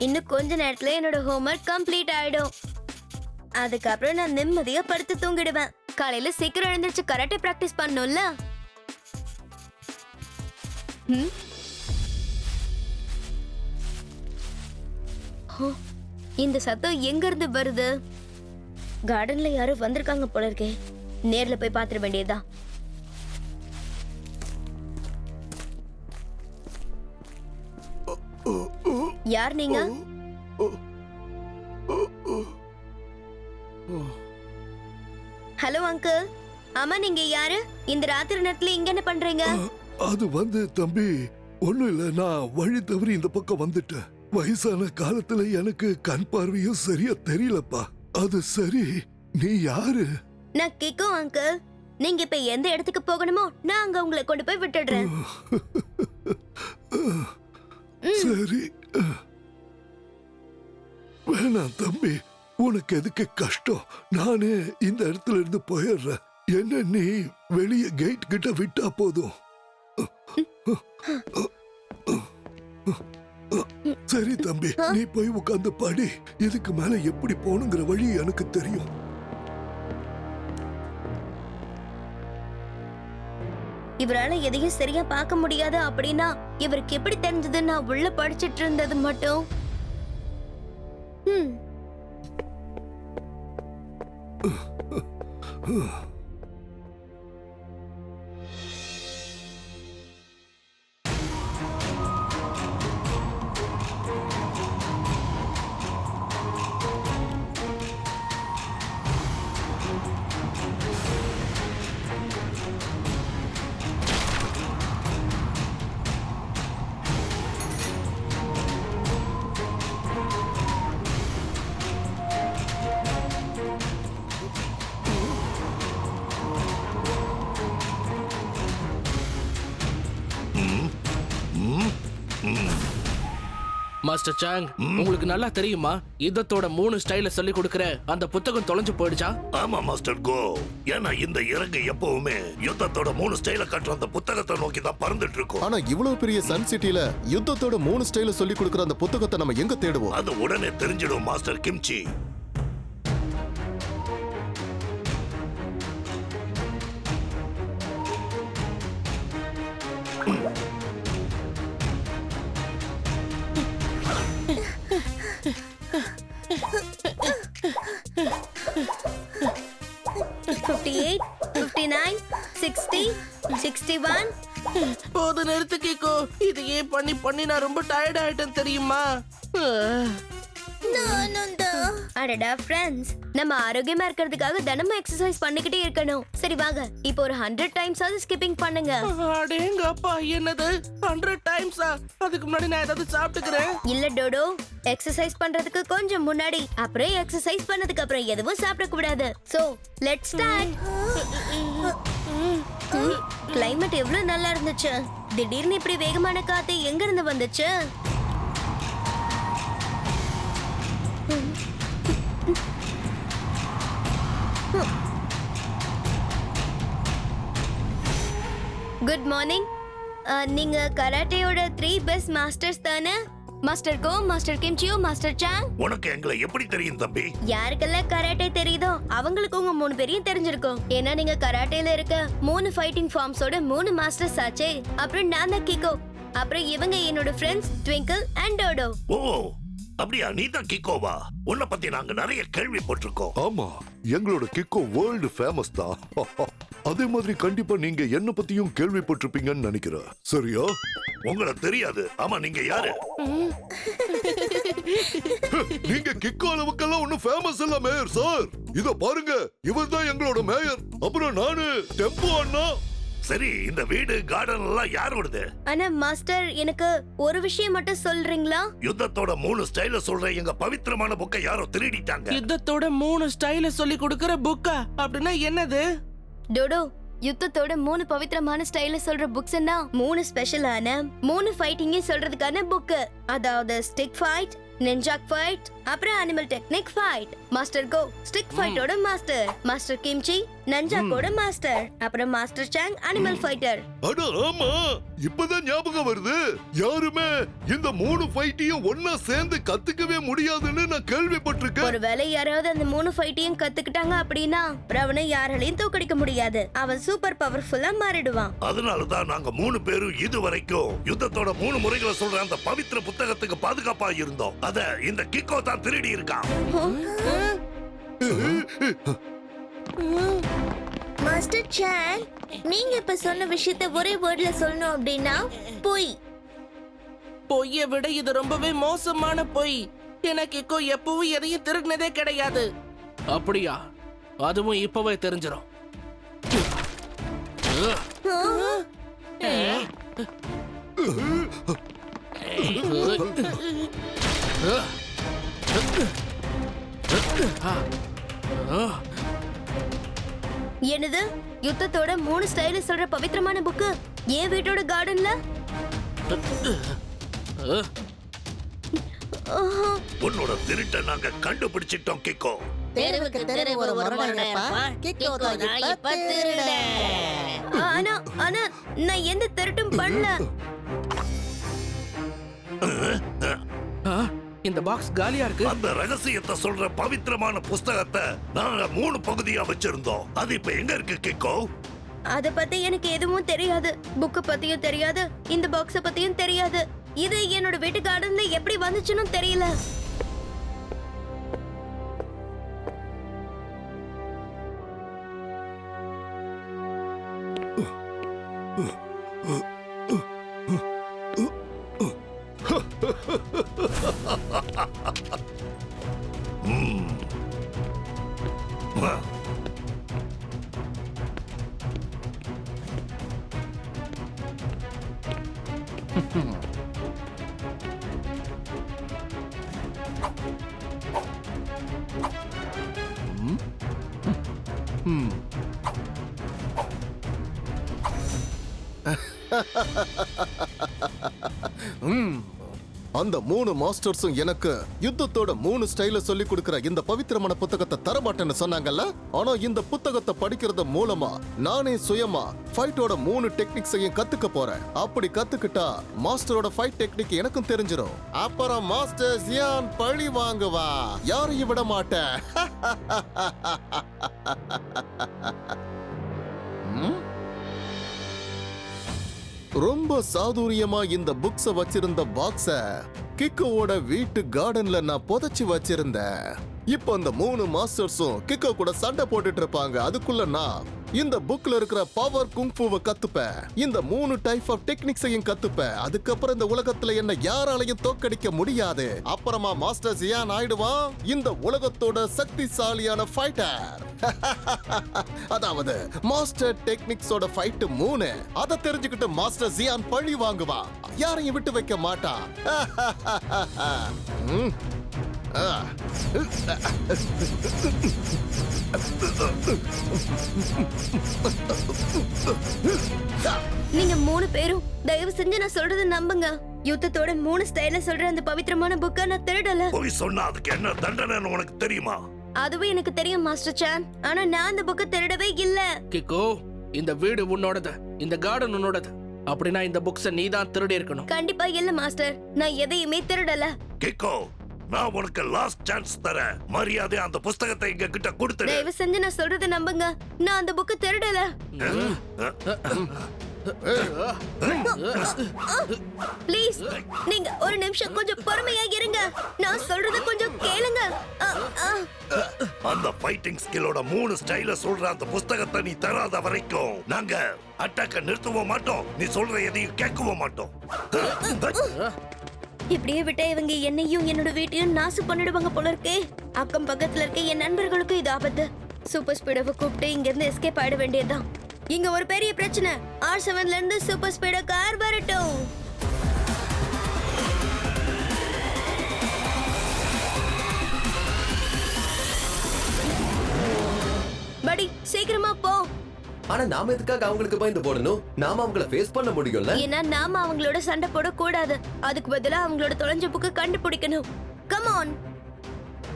இன்னும் கொஞ்ச நேரத்துல என்னோட ஹோம்வொர்க் கம்ப்ளீட் ஆயிடும். அதுக்கப்புறம் நான் நிம்மதியா படுத்து தூங்கிடுவேன். காலையில சீக்கிரம் எழுந்திருச்சு கராட்டே பிராக்டிஸ் பண்ணணும்ல. இந்த சத்தம் எங்க இருந்து வருது? கார்டன்ல யாரோ வந்திருக்காங்க போல இருக்கே. நேர்ல போய் பாத்துட வேண்டியதா. யார் நீங்க? Hello uncle. ஆமா, நீங்க யாரு? இந்த ராத்திரி நேரத்துல இங்க என்ன பண்றீங்க? அது தம்பி ஒண்ணும் இல்ல, நான் வழி தவறி இந்த பக்கம் வந்துட்டேன். வயசான காலத்துல எனக்கு கண் பார்வையும் சரியா தெரியலப்பா. அது சரி, நீ யாரு? நான் கிக்கோ அங்கிள். நீங்க இப்ப எந்த இடத்துக்கு போகணுமோ நான் அங்க உங்களை கொண்டு போய் விட்டுடுறேன். சரி. வேணாம் தம்பி, உனக்கு எதுக்கு கஷ்டம்? நானே இந்த இடத்துல இருந்து போயிடுறேன். என்ன நீ வெளியே கேட் கிட்ட விட்டா போதும். சரி தம்பி, நீ போய் உட்கார்ந்து படி. இதுக்கு மேல எப்படி போகணுங்கிற வழி எனக்கு தெரியும். இவரால எதையும் சரியா பார்க்க முடியாது அப்படின்னா இவருக்கு எப்படி தெரிஞ்சது நான் உள்ள படிச்சிட்டு இருந்தது மட்டும்? மாஸ்டர் சாங், உங்களுக்கு நல்லா தெரியுமா யுத்தத்தோட 3 ஸ்டைல சொல்லி கொடுக்கிற அந்த புத்தகம் தொலைஞ்சு போயிடுச்சா? ஆமா மாஸ்டர் கோ. ஏன்னா இந்த இறங்கு எப்பவுமே யுத்தத்தோட 3 ஸ்டைல காட்டுற அந்த புத்தகத்தை நோக்கி தான் பறந்துட்டு இருக்கும். ஆனா இவ்வளவு பெரிய சன் சிட்டில யுத்தத்தோட 3 ஸ்டைல சொல்லி கொடுக்கிற அந்த புத்தகத்தை நம்ம எங்க தேடுவோம்? அது உடனே தெரிஞ்சிடும் மாஸ்டர் கிம்ச்சி. போது நிறுத்து கிக்கோ. இதையே பண்ணி பண்ணி நான் ரொம்ப டயர்ட் ஆயிட்டேன் தெரியுமா? அடடா ஃப்ரெண்ட்ஸ், நம்ம ஆரோக்கியமா இருக்கிறதுக்காக தினமும் எக்ஸசைஸ் பண்ணிக்கிட்டே இருக்கணும். சரி வாங்க, இப்போ ஒரு 100 டைம்ஸ் ஆவது ஸ்கிப்பிங் பண்ணுங்க. அடேங்க அப்பா, என்னது 100 டைம்ஸா? அதுக்கு முன்னாடி நான் ஏதாவது சாப்பிட்டுக்கிறேன். இல்ல டோடோ, எக்ஸசைஸ் பண்றதுக்கு கொஞ்சம் முன்னாடி, அப்புறம் எக்ஸசைஸ் பண்ணதுக்கு அப்புறம் எதுவும் சாப்பிட கூடாது. So let's start. கிளைமேட் எவ்வளவு நல்லா இருந்துச்சு. திடீர்னு இப்படி வேகமான காத்து எங்க இருந்து வந்துச்சு? Good morning. நீங்க கராட்டேயோட 3 பெஸ்ட் மாஸ்டர்ஸ் தானே? மாஸ்டர் கோ, மாஸ்டர் கிம்ச்சியோ, மாஸ்டர் சாங். உனக்கு எங்களை எப்படி தெரியும் தம்பி? யாருக்கெல்லாம் கராட்டே தெரியுதோ அவங்களுக்கு உங்க 3 பேரையும் தெரிஞ்சிருக்கும். ஏன்னா நீங்க கராட்டேல இருக்க 3 ஃபைட்டிங் ஃபார்ம்ஸோட 3 மாஸ்டர்ஸ் ஆச்சே. அப்புறம் நான் தான் கிக்கோ. அப்புறம் இவங்க என்னோட ஃப்ரெண்ட்ஸ் ட்விங்கிள் அண்ட் டோடோ. ஓ அப்படியா? நீ தான் கிக்கோவா? உன்னை பத்தி நாங்க நிறைய கேள்விப்பட்டிருக்கோம். ஆமா, எங்களோட கிக்கோ வேர்ல்டு ஃபேமஸ் தான். அதே மாதிரி கண்டிப்பா நீங்க என்ன பத்தியும் கேள்விப்பட்டிருப்பீங்கன்னு நினைக்கிறேன். சரியா? உங்களை தெரியாது. ஆமா, நீங்க யாரு? நீங்க கிக்கோ அளவுக்கெல்லாம் ஒன்னும் ஃபேமஸ் இல்ல மேயர் சார். இத பாருங்க, இவர் தான் எங்களோட மேயர். அப்புறம் நானு டெம்போ அண்ணா. சரி, இந்த வீடு கார்டன் எல்லாம் யாரோடது? ஆனா மாஸ்டர், எனக்கு ஒரு விஷயம் மட்டும் சொல்றீங்களா? யுத்தத்தோட 3 ஸ்டைல சொல்ற எங்க பவித்திரமான புக்கை யாரோ திருடிட்டாங்க. யுத்தத்தோட 3 ஸ்டைல சொல்லி கொடுக்கிற புக்கா? அப்படின்னா என்னது? டோடோ, யுத்தத்தோட 3 பவித்திரமான ஸ்டைல சொல்ற புக்ஸ்னா 3 ஸ்பெஷலான 3 ஃபைட்டிங் சொல்றதுக்கான புக். அதாவது ஸ்டிக் ஃபைட், நிஞ்சாக் ஃபைட், அப்புறம் animal technique fight, master Ko stick ஃபைட்டோட மாஸ்டர், மாஸ்டர் கிம்ச்சி நஞ்சாக்கோட மாஸ்டர், அப்புறம் மாஸ்டர் சாங் அனிமல் ஃபைட்டர். அட ஆமா, இப்பதான் ஞாபகம் வருது. யாருமே இந்த 3 ஃபைட்டையும் ஒன்னா சேர்ந்து கத்துக்கவே முடியாதுன்னு நான் கேள்விப்பட்டிருக்கேன். ஒருவேளை யாராவது அந்த 3 ஃபைட்டையும் கத்துக்கிட்டாங்க அப்படின்னா அவனை யாராலையும் தோக்கடிக்க முடியாது. அவன் சூப்பர் பவர்ஃபுல்லா மாறிடுவான். அதனாலதான் நாங்க 3 பேரும் இதுவரைக்கும் யுத்தத்தோட 3 முறைகளை சொல்ற அந்த பவித்திர புத்தகத்துக்கு பாதுகாப்பா இருந்தோம். அத இந்த கிக்கோ தான் திருடி இருக்கான். மாஸ்டர் சாங், நீங்க இப்ப சொன்ன விஷயத்தை ஒரே வேர்ட்ல சொல்லணும் அப்படின்னா பொய். பொய்யை விட இது ரொம்பவே மோசமான பொய். எனக்கு இப்போ எப்பவும் எதையும் திருடினதே கிடையாது. அப்படியா? அதுவும் இப்பவே தெரிஞ்சிடும். என்னது? யுத்தத்தோட 3 ஸ்டைல சொல்ற பவித்திரமான புக்கு என் வீட்டோட கார்டன்ல? உன்னோட திருட்டை நாங்க கண்டுபிடிச்சிட்டோம் கிக்கோ. தெருவுக்கு தெரு ஒரு முரடனப்பா. கிக்கோ தான் இப்ப திருடன். ஆனா ஆனா நான் எந்த திருட்டும் பண்ணல. இந்த பாக்ஸ் காலியா இருக்கு. அந்த ரகசியத்தை சொல்ற பவித்திரமான புஸ்தகத்தை நாங்க 3 பகுதியா வச்சிருந்தோம். அது இப்ப எங்க இருக்கு கிக்கோ? அத பத்தி எனக்கு எதுவும் தெரியாது. புக்க பத்தியும் தெரியாது, இந்த பாக்ஸ பத்தியும் தெரியாது. இது என்னோட வீட்டு கார்டன்ல எப்படி வந்துச்சுன்னு தெரியல. அந்த 3 மாஸ்டர்ஸும் எனக்கு யுத்தத்தோட 3 ஸ்டைல சொல்லி கொடுக்கிற இந்த பவித்திரமான புத்தகத்தை தரமாட்டேன்னு சொன்னாங்கல்ல. ஆனா இந்த புத்தகத்தை படிக்கிறது மூலமா நானே சுயமா ஃபைட்டோட 3 டெக்னிக்ஸையும் கத்துக்க போறேன். அப்படி கத்துக்கிட்டா மாஸ்டரோட ஃபைட் டெக்னிக் எனக்கும் தெரிஞ்சிடும். அப்புறம் மாஸ்டர் ஜியான் பழி வாங்குவா. யாரையும் விட மாட்டேன். ரொம்ப சாதுரியமா இந்த புக்ஸ வச்சிருந்த பாக்ஸ கிக்கோவோட வீட்டு கார்டன்ல நான் புதைச்சு வச்சிருந்தேன். இப்போ அந்த 3 மாஸ்டர்ஸும் கிக்கோ கூட சண்டை போட்டுட்டு இருப்பாங்க. அதுக்குள்ள நான் இந்த புக்ல இருக்கிற பவர் குங்ஃபுவை கத்துப்பேன். இந்த 3 டைப் ஆஃப் டெக்னிக்ஸையும் கத்துப்பேன். அதுக்கப்புறம் இந்த உலகத்துல என்ன யாராலையும் தோக்கடிக்க முடியாது. அப்புறமா மாஸ்டர் ஜியான் ஆயிடுவான் இந்த உலகத்தோட சக்திசாலியான ஃபைட்டர். அதாவது மாஸ்டர் டெக்னிக்ஸோட ஃபைட் 3. அத தெரிஞ்சுக்கிட்டு மாஸ்டர் ஜியான் பழி வாங்குவான். யாரையும் விட்டு வைக்க மாட்டான். நீங்க 3 பேரும் தயவு செஞ்சு நான் சொல்றத நம்புங்க. யுத்தத்தோட 3 ஸ்டைல சொல்ற அந்த பவித்திரமான புக்க நான் திருடல. போய் சொன்னா அதுக்கு என்ன தண்டனைன்னு உனக்கு தெரியுமா? அதுவும் எனக்கு தெரியும் மாஸ்டர் சான். ஆனா நான் அந்த புக்க திருடவே இல்ல. கிக்கோ, இந்த வீடு உன்னோடது, இந்த கார்டன் உன்னோடது. அப்படின்னா இந்த புக்ஸ நீ தான் திருடி இருக்கணும். கண்டிப்பா இல்ல மாஸ்டர், நான் எதையுமே திருடல. கிக்கோ, நான் உனக்கு லாஸ்ட் சான்ஸ் தரேன். மரியாதை அந்த புஸ்தகத்தை எங்க கிட்ட கொடுத்துடு. தயவு செஞ்சு நான் சொல்றத நம்புங்க. நான் அந்த புக்க திருடல. ப்ளீஸ் நீங்க ஒரு நிமிஷம் கொஞ்சம் பொறுமையா இருங்க. நான் சொல்றத கொஞ்சம் கேளுங்க. அந்த ஃபைட்டிங் ஸ்கில்லோட 3 ஸ்டைல சொல்ற அந்த புஸ்தகத்தை நீ தராத வரைக்கும் நாங்க அட்டாக்க நிறுத்தவும் மாட்டோம். நீ சொல்ற எதையும் கேட்கவும் மாட்டோம். இப்படியே விட்டா இவங்க என்னையும் என்னோட வீட்டையும் நாசு பண்ணிடுவாங்க போல இருக்கே. அக்கம் பக்கத்துல இருக்க என் நண்பர்களுக்கும் இது ஆபத்து. சூப்பர் ஸ்பீடவை கூப்பிட்டு இங்க இருந்து எஸ்கேப் ஆயிட வேண்டியதுதான். இங்க ஒரு பெரிய பிரச்சனை. R7ல இருந்து சூப்பர் ஸ்பீட கார் வரட்டும். படி சீக்கிரமா போ. ஆனா நாம எதுக்காக அவங்களுக்கு பயந்து போடணும்? நாம அவங்கள ஃபேஸ் பண்ண முடியும்ல. ஏன்னா நாம அவங்களோட சண்டை போட கூடாது. அதுக்கு பதிலா அவங்களோட தொலைஞ்ச புக்க கண்டுபிடிக்கணும். ஆன்.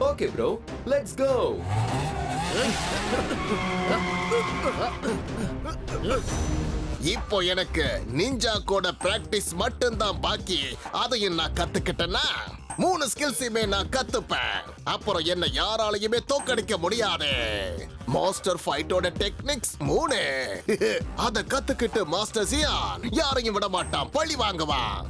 Okay bro, let's go. இப்போ எனக்கு நிஞ்சா கோட பிராக்டிஸ் மட்டும்தான் பாக்கி. அதையும் நான் கத்துக்கிட்டேன்னா 3 ஸ்கில்ஸையுமே நான் கத்துப்பேன். அப்புறம் என்ன யாராலையுமே தோக்கடிக்க முடியாது. மாஸ்டர் ஃபைட்டோட டெக்னிக்ஸ் 3. அத கத்துக்கிட்டு மாஸ்டர் ஜியான் யாரையும் விட மாட்டான், பழி வாங்குவான்.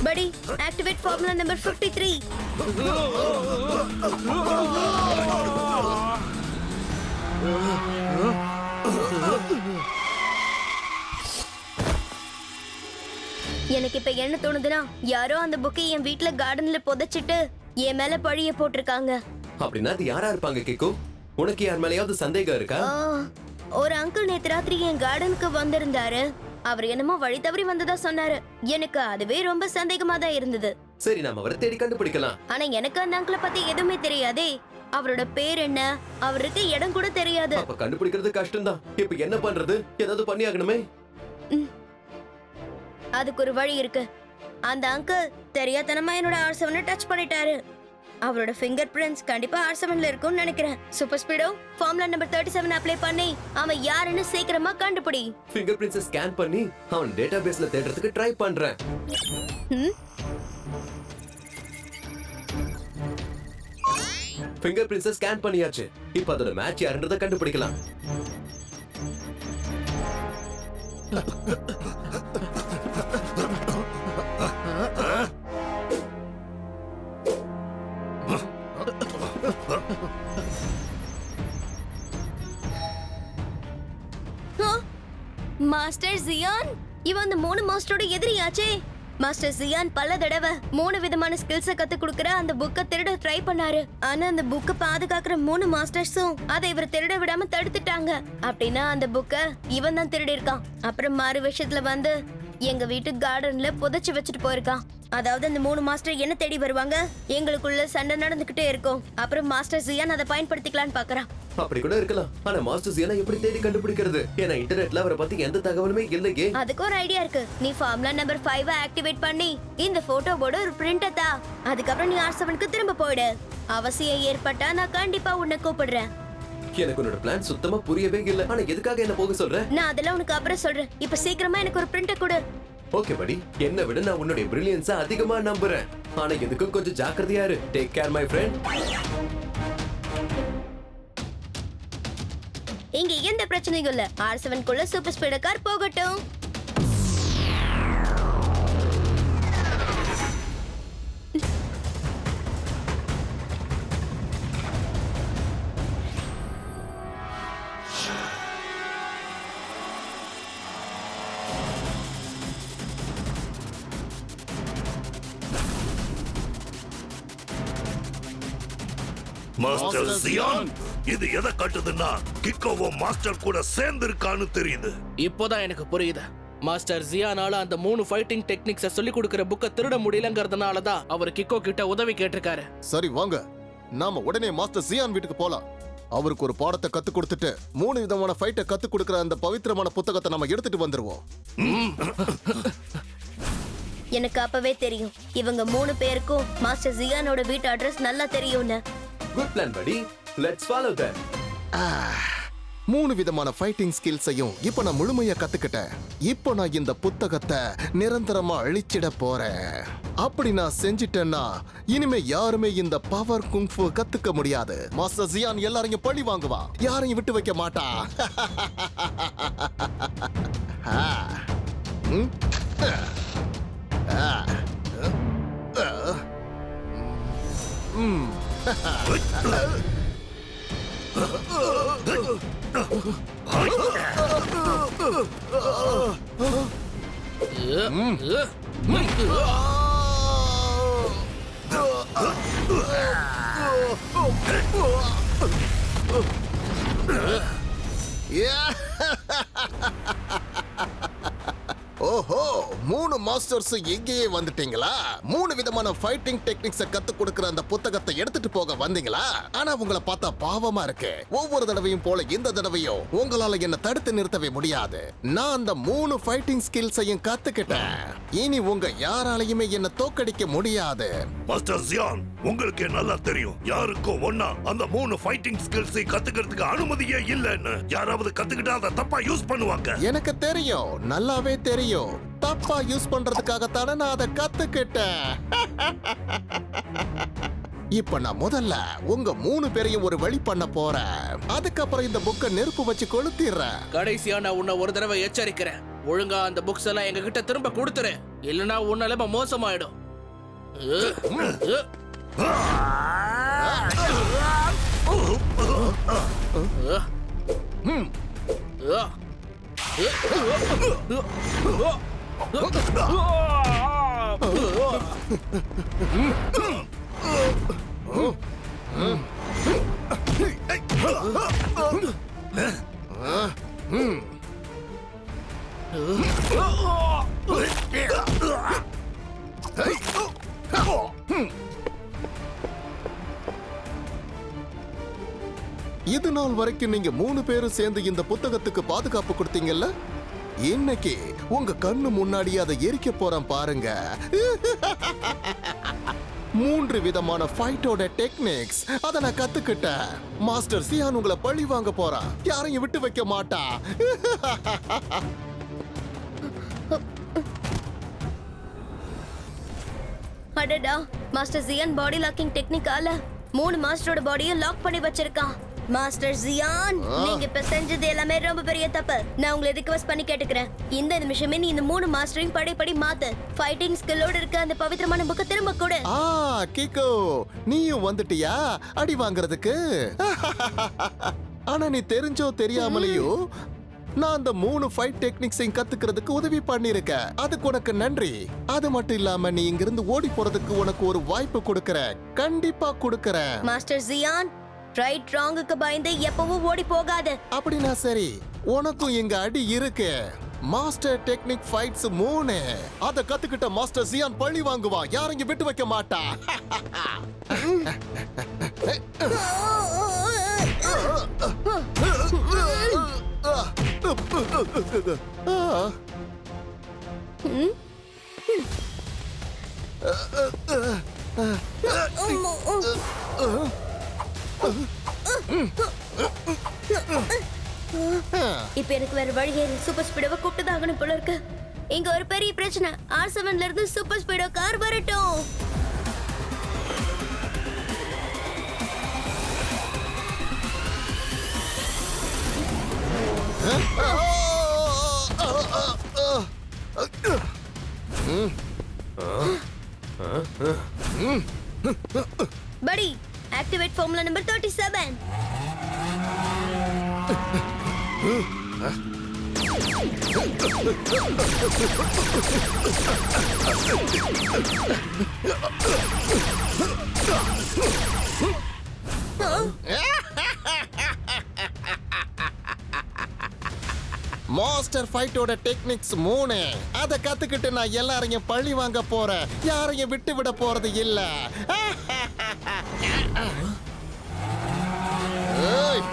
Buddy, activate formula number 53. எனக்கு இப்ப என்ன தோணுதுன்னா, யாரோ அந்த புக்கை என் வீட்ல கார்டன்ல புதைச்சிட்டு என் மேல பழிய போட்டிருக்காங்க. அப்படின்னா அது யாரா இருப்பாங்க கிக்கு? உனக்கு யார் மேலயாவது சந்தேகம் இருக்கா? ஒரு அங்கிள் நேத்து ராத்திரி என் கார்டனுக்கு வந்திருந்தாரு. அவர் என்னமோ வழி தவறி வந்ததா சொன்னாரு. எனக்கு அதுவே ரொம்ப சந்தேகமா தான் இருந்தது. சரி, நாம அவரை தேடி கண்டுபிடிக்கலாம். ஆனா எனக்கு அந்த அங்கிளை பத்தி எதுவுமே தெரியாதே. அவரோட பேர் என்ன, அவருக்கு இடம் கூட தெரியாது. அப்ப கண்டுபிடிக்கிறது கஷ்டம்தான். இப்ப என்ன பண்றது? ஏதாவது பண்ணி ஆகணுமே. அதுக்கு ஒரு வழி இருக்கு. அந்த அங்கிள் தெரியாதனமா என்னோட R7 டச் பண்ணிட்டாரு. அவரோட ஃபிங்கர் பிரிண்ட்ஸ் கண்டிப்பா R7ல இருக்கும்னு நினைக்கிறேன். சூப்பர் ஸ்பீடோ ஃபார்முலா நம்பர் 37 அப்ளை பண்ணி அவன் யாருன்னு சீக்கிரமா கண்டுபிடி. ஃபிங்கர் பிரிண்ட்ஸ் ஸ்கேன் பண்ணி அவன் டேட்டாபேஸ்ல தேடுறதுக்கு ட்ரை பண்றேன். ஃபிங்கர் பிரிண்ட்ஸ் ஸ்கேன் பண்ணியாச்சு. இப்போ அதோட மேட்ச் யாருன்றத கண்டுபிடிக்கலாம். மாஸ்டர் ஜியான், இவன் அந்த 3 மாஸ்டரோட எதிரியாச்சே. மாஸ்டர் ஜியான் பல தடவை 3 விதமான ஸ்கில்ஸ கத்து கொடுக்கற அந்த புக்க திருட ட்ரை பண்ணாரு. ஆனா அந்த புக்க பாதுகாக்கிற 3 மாஸ்டர்ஸும் அதை இவர் திருட விடாம தடுத்துட்டாங்க. அப்படின்னா அந்த புக்க இவன் தான் திருடி இருக்கான். அப்புறம் மாறு விஷயத்துல வந்து எங்க வீட்டு கார்டன்ல புதைச்சு வச்சுட்டு போயிருக்கான். அதாவது அந்த 3 மாஸ்டர் என்ன தேடி வருவாங்க, எங்களுக்குள்ள சண்டை நடந்துகிட்டே இருக்கும். அப்புறம் மாஸ்டர் ஜியான் அதை பயன்படுத்திக்கலான்னு பாக்குறான். அப்படி கூட இருக்கலாம். ஆனா மாஸ்டர் ஜியானை எப்படி தேடி கண்டுபிடிக்கிறது? ஏன்னா இன்டர்நெட்ல அவரை பத்தி எந்த தகவலுமே இல்லையே. அதுக்கு ஒரு ஐடியா இருக்கு. நீ ஃபார்முலா நம்பர் 5 ஆக்டிவேட் பண்ணி இந்த போட்டோவோட ஒரு பிரிண்ட் தா. அதுக்கப்புறம் நீ R7க்கு திரும்ப போயிடு. அவசியம் ஏற்பட்டா நான் கண்டிப்பா உன்னை கூப்பிடுறேன். எனக்கு உன்னோட பிளான் சுத்தமா புரியவே இல்ல. ஆனா எதுக்காக என்ன போக சொல்ற? நான் அதெல்லாம் உனக்கு அப்புறம் சொல்றேன். இப்ப சீக்கிரமா எனக்கு ஒரு பிரிண்ட் கொடு. ஓகே படி, என்ன விட நான் உன்னுடைய பிரில்லியன்ஸை அதிகமா நம்புறேன். ஆனா எதுக்கும் கொஞ்சம் ஜாக்கிரதையா இரு. Take care my friend. இங்க எந்த பிரச்சனையும் இல்ல. R7 குள்ள சூப்பர் ஸ்பீடர் கார் போகட்டும். மாஸ்டர் ஜியான், இது எதை காட்டுதுன்னா கிக்கோவும் மாஸ்டர் கூட சேர்ந்து இருக்கான்னு தெரியுது. இப்போதான் எனக்கு புரியுது. மாஸ்டர் ஜியானால அந்த 3 ஃபைட்டிங் டெக்னிக்ஸை சொல்லி கொடுக்கிற புக்கை திருட முடியலங்கிறதுனால தான் அவர் கிக்கோ கிட்ட உதவி கேட்டிருக்காரு. சரி வாங்க, நாம உடனே மாஸ்டர் ஜியான் வீட்டுக்கு போலாம். அவருக்கு ஒரு பாடத்தை கத்து கொடுத்துட்டு 3 விதமான ஃபைட்டை கத்து கொடுக்கிற அந்த பவித்திரமான புத்தகத்தை நம்ம எடுத்துட்டு வந்துருவோம். எனக்கு அப்பவே தெரியும் இவங்க 3 பேருக்கும் மாஸ்டர் ஜியானோட வீட்டு அட்ரஸ் நல்லா தெரியும்னு. குட் பிளான் படி. Let's follow that. 3 விதமான ஃபைட்டிங் ஸ்கில்ஸையும் இப்போ நான் முழுமையா கத்துக்கிட்டேன். இப்போ நான் இந்த புத்தகத்தை நிரந்தரமா அழிச்சிட போறேன். அப்படி நான் செஞ்சிட்டேன்னா இனிமே யாருமே இந்த பவர் குங்ஃபு கத்துக்க முடியாது. மாஸ்டர் ஜியான் எல்லாரையும் பழி வாங்குவா, யாரையும் விட்டு வைக்க மாட்டா. ஓஹோ, 3 மாஸ்டர்ஸ் எங்கேயே வந்துட்டீங்களா? 3 விதமான ஃபைட்டிங் டெக்னிக்ஸ கத்து கொடுக்கிற அந்த புத்தகத்தை எடுத்துட்டு போக வந்தீங்களா? ஆனா உங்களை பார்த்தா பாவமா இருக்கு. ஒவ்வொரு தடவையும் போல இந்த தடவையும் உங்களால என்ன தடுத்து நிறுத்தவே முடியாது. நான் அந்த 3 ஃபைட்டிங் ஸ்கில்ஸையும் கத்துக்கிட்டேன். இனி உங்க யாராலையுமே என்ன தோக்கடிக்க முடியாது. மாஸ்டர் ஜியான், உங்களுக்கு நல்லா தெரியும் யாருக்கும் ஒன்னா அந்த 3 ஃபைட்டிங் ஸ்கில்ஸை கத்துக்கிறதுக்கு அனுமதியே இல்லைன்னு. யாராவது கத்துக்கிட்டா அதை தப்பா யூஸ் பண்ணுவாங்க. எனக்கு தெரியும், நல்லாவே தெரியும். தப்பா யூஸ் பண்றதுக்காகத்தானே நான் அதை கத்துக்கிட்டேன். இப்ப நான் முதல்ல உங்க 3 பேரையும் ஒரு வழி பண்ண போறேன். அதுக்கப்புறம் இந்த புக்கை நெருப்பு வச்சு கொளுத்திடுறேன். கடைசியா நான் உன்னை ஒரு தடவை எச்சரிக்கிறேன். ஒழுங்கா அந்த புக்ஸ் எல்லாம் எங்க கிட்ட திரும்ப கொடுத்துரு, இல்லனா உன் நிலைமை மோசமாயிடும். இது நாள் வரைக்கும் நீங்க 3 பேரும் சேர்ந்து இந்த புத்தகத்துக்கு பாதுகாப்பு கொடுத்தீங்கல்ல, இன்னைக்கு உங்க கண்ணு முன்னாடி அதை எரிக்க போறேன் பாருங்க. 3 விதமான ஃபைட்டோட டெக்னிக்ஸ் அத நான் கத்துக்கிட்டேன். மாஸ்டர் சியான் உங்களை பழி வாங்க போறான். யாரையும் விட்டு வைக்க மாட்டா. அடடா, மாஸ்டர் ஜியான் பாடி லாக்கிங் டெக்னிக்கால 3 மாஸ்டரோட பாடியை லாக் பண்ணி வச்சிருக்கான். மாஸ்டர் ஜியான், நீங்க இப்ப செஞ்சது எல்லாமே ரொம்ப பெரிய தப்பு. நான் உங்களை ரிக்வெஸ்ட் பண்ணி கேட்டுக்கிறேன், இந்த நிமிஷமே நீ இந்த 3 மாஸ்டரையும் படைப்படி மாத்து. ஃபைட்டிங் ஸ்கில்லோட இருக்க அந்த பவித்திரமான புக்கை திரும்ப கொடு. கிக்கோ, நீயும் வந்துட்டியா அடி வாங்குறதுக்கு? ஆனா நீ தெரிஞ்சோ தெரியாமலையோ நான் அந்த 3 ஃபைட் டெக்னிக்ஸையும் கத்துக்கிறதுக்கு உதவி பண்ணிருக்க. அதுக்கு உனக்கு நன்றி. அது மட்டும் இல்லாம நீ இங்கிருந்து ஓடி போறதுக்கு உனக்கு ஒரு வாய்ப்பு கொடுக்கறேன். கண்டிப்பா கொடுக்கறேன். மாஸ்டர் ஜியான், ரைட் ராங்குக்கு பயந்து எப்பவும் ஓடி போகாத. அப்படின்னா சரி, உனக்கும் எங்க அடி இருக்கு. மாஸ்டர் டெக்னிக் ஃபைட்ஸ் 3 அத கத்துக்கிட்ட மாஸ்டர் ஜியான் பழி வாங்குவா. யாரையும் விட்டு வைக்க மாட்டா. இப்ப எனக்கு வேற வழியே இல்ல. சூப்பர் ஸ்பீடோவை கூப்பிட்டுதாகணும் போல இருக்கு. இங்க ஒரு பெரிய பிரச்சனை. R7ல இருந்து சூப்பர் ஸ்பீடோ கார் வரட்டும். படி, ஆக்டிவேட் ஃபார்முலா நம்பர் 37. மாஸ்டர் ஃபைட்டோட டெக்னிக்ஸ் 3 அத கத்துக்கிட்டு நான் எல்லாரையும் பழி வாங்க போறேன். யாரையும் விட்டு விட போறது இல்ல. ஏய்.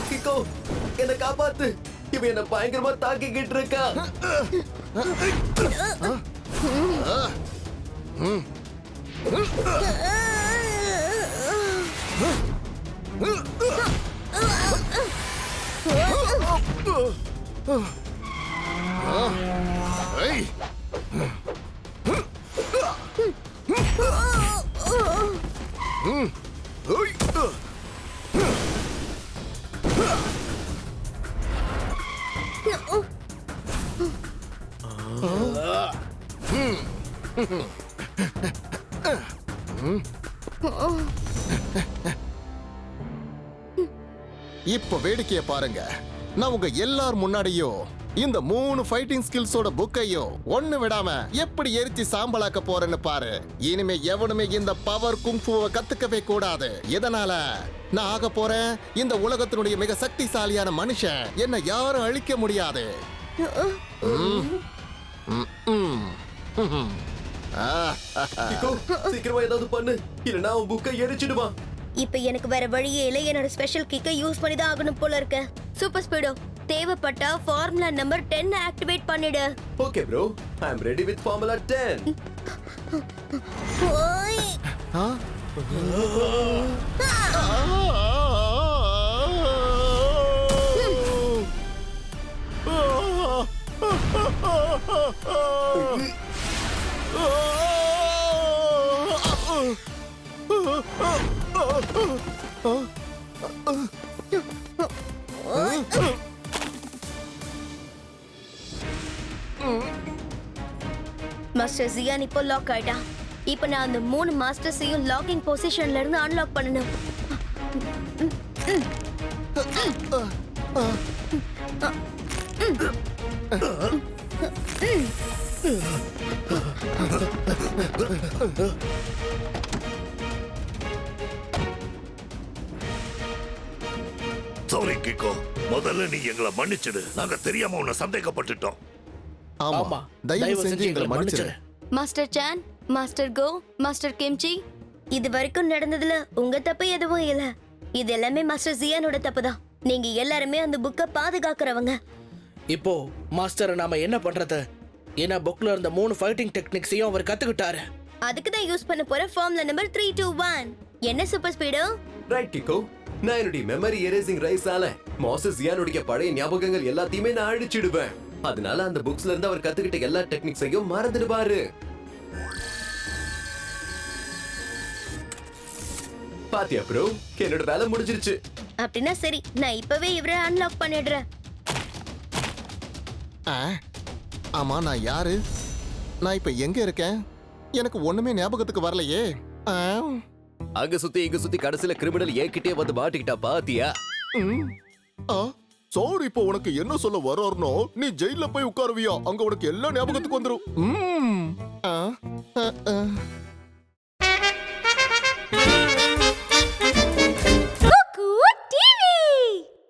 கிக்கோ, என்ன காப்பாத்து. இவன் என்ன பயங்கரமா தாக்கிக்கிட்டு இருக்கா. இப்ப வேடிக்கைய பாருங்க. நான் உங்க எல்லார் முன்னாடியும் இந்த 3 ஃபைட்டிங் ஸ்கில்ஸோட புக்கையும் ஒண்ணு விடாம எப்படி எரிச்சு சாம்பலாக்க போறேன்னு பாரு. இனிமே எவனுமே இந்த பவர் குங்ஃபுவை கத்துக்கவே கூடாது. இதனால நான் ஆக போறேன் இந்த உலகத்தினுடைய மிக சக்திசாலியான மனுஷன். என்ன யாரும் அழிக்க முடியாது. கிக்கோ, சீக்கிரமா ஏதாவது பண்ணு, இல்லனா உன் புக்கை எரிச்சிடுவான். இப்ப எனக்கு வேற வழியே இல்லை. என்னோட ஸ்பெஷல் கிக்கை யூஸ் பண்ணி தான் ஆகணும் போல இருக்கு. சூப்பர் ஸ்பீடோ, தேவைப்பட்டா ஃபார்முலா நம்பர் 10 ஆக்டிவேட் பண்ணிடு. Okay bro, I am ready with formula 10. ஓய் ஆ? மாஸ்டர் ஜியான் இப்போ லாக் ஆயிட்டா. இப்போ நான் அந்த 3 மாஸ்டர்ஸையும் லாக்கிங் பொசிஷன்ல இருந்து அன்லாக் பண்ணணும். சாரி கிக்கோ, முதல்ல நீ எங்களை மன்னிச்சிடு. நாங்க தெரியாம உன்னை சந்தேகப்பட்டுட்டோம். ஆமா, தயவு செஞ்சு எங்களை மன்னிச்சிரு. மாஸ்டர் சான், மாஸ்டர் கோ, மாஸ்டர் கிம்ச்சி, இது வரைக்கும் நடந்ததுல உங்க தப்பு எதுவும் இல்ல. இது எல்லாமே மாஸ்டர் ஜியானோட தப்பு தான். நீங்க எல்லாருமே அந்த புக்கை பாதுகாக்கிறவங்க. இப்போ மாஸ்டர் நாம என்ன பண்றது? ஏன்னா புக்ல இருந்த 3 ஃபைட்டிங் டெக்னிக்ஸையும் அவர் கத்துக்கிட்டாரு. அதுக்கு தான் யூஸ் பண்ண போற ஃபார்முலா நம்பர் 321. என்ன சூப்பர் ஸ்பீடோ? ரைட் கிக்கோ, நான் என்னுடைய மெமரி எரேசிங் ரைஸால மாஸ்டர் ஜியானுடைய பழைய ஞாபகங்கள் எல்லாத்தையுமே நான் அழிச்சிடுவேன். அதனால அந்த புக்ஸ்ல இருந்து அவர் கத்துக்கிட்ட எல்லா டெக்னிக்ஸையும் மறந்துடுவாரு. பாத்தியா ப்ரோ, என்னோட வேலை முடிஞ்சிருச்சு. அப்படின்னா சரி, நான் இப்பவே இவரை அன்லாக் பண்ணிடுறேன். ஆமா, நான் யாரு? நான் இப்ப எங்க இருக்கேன்? எனக்கு ஒண்ணுமே ஞாபகத்துக்கு வரலையே. அங்க சுத்தி இங்க சுத்தி கடைசியில கிரிமினல் ஏகிட்டே வந்து மாட்டிக்கிட்டா பாத்தியா? சாரி, இப்போ உனக்கு என்ன சொல்ல வர்றாருனோ, நீ ஜெயில போய் உட்காருவியா? அங்க உனக்கு எல்லா ஞாபகத்துக்கு வந்துரும்.